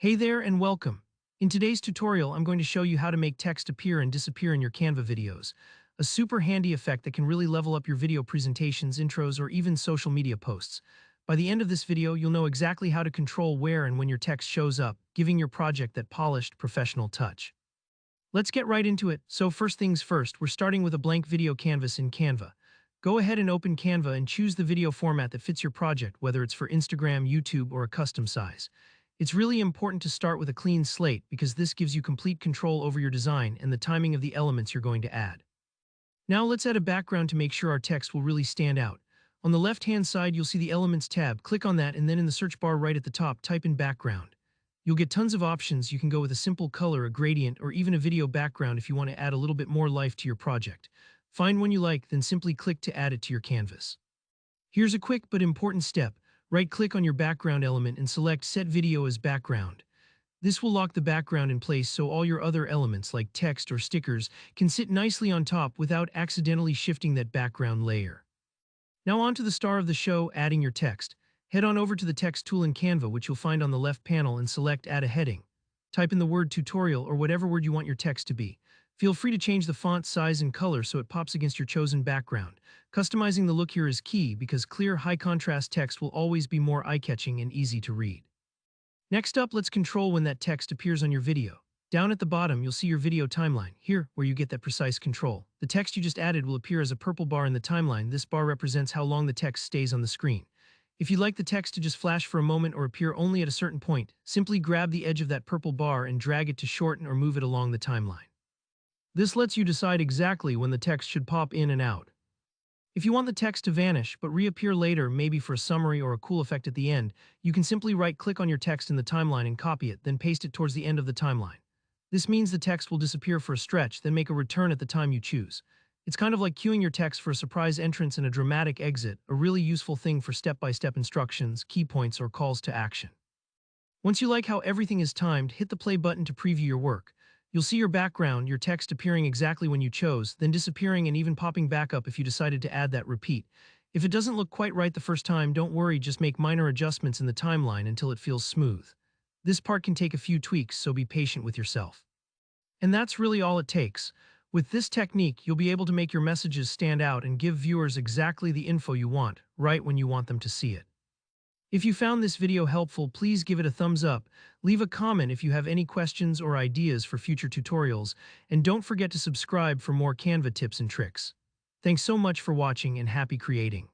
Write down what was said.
Hey there and welcome. In today's tutorial, I'm going to show you how to make text appear and disappear in your Canva videos. A super handy effect that can really level up your video presentations, intros, or even social media posts. By the end of this video, you'll know exactly how to control where and when your text shows up, giving your project that polished, professional touch. Let's get right into it. So first things first, we're starting with a blank video canvas in Canva. Go ahead and open Canva and choose the video format that fits your project, whether it's for Instagram, YouTube, or a custom size. It's really important to start with a clean slate because this gives you complete control over your design and the timing of the elements you're going to add. Now let's add a background to make sure our text will really stand out. On the left-hand side, you'll see the Elements tab. Click on that and then in the search bar right at the top, type in background. You'll get tons of options. You can go with a simple color, a gradient, or even a video background if you want to add a little bit more life to your project. Find one you like, then simply click to add it to your canvas. Here's a quick but important step. Right-click on your background element and select Set Video as Background. This will lock the background in place so all your other elements like text or stickers can sit nicely on top without accidentally shifting that background layer. Now on to the star of the show, adding your text. Head on over to the text tool in Canva, which you'll find on the left panel, and select Add a Heading. Type in the word tutorial or whatever word you want your text to be. Feel free to change the font size and color so it pops against your chosen background. Customizing the look here is key because clear, high-contrast text will always be more eye-catching and easy to read. Next up, let's control when that text appears on your video. Down at the bottom, you'll see your video timeline. Here, where you get that precise control. The text you just added will appear as a purple bar in the timeline. This bar represents how long the text stays on the screen. If you'd like the text to just flash for a moment or appear only at a certain point, simply grab the edge of that purple bar and drag it to shorten or move it along the timeline. This lets you decide exactly when the text should pop in and out. If you want the text to vanish but reappear later, maybe for a summary or a cool effect at the end, you can simply right-click on your text in the timeline and copy it, then paste it towards the end of the timeline. This means the text will disappear for a stretch, then make a return at the time you choose. It's kind of like cueing your text for a surprise entrance and a dramatic exit, a really useful thing for step-by-step instructions, key points, or calls to action. Once you like how everything is timed, hit the play button to preview your work. You'll see your background, your text appearing exactly when you chose, then disappearing and even popping back up if you decided to add that repeat. If it doesn't look quite right the first time, don't worry, just make minor adjustments in the timeline until it feels smooth. This part can take a few tweaks, so be patient with yourself. And that's really all it takes. With this technique, you'll be able to make your messages stand out and give viewers exactly the info you want, right when you want them to see it. If you found this video helpful, please give it a thumbs up, leave a comment if you have any questions or ideas for future tutorials, and don't forget to subscribe for more Canva tips and tricks. Thanks so much for watching and happy creating.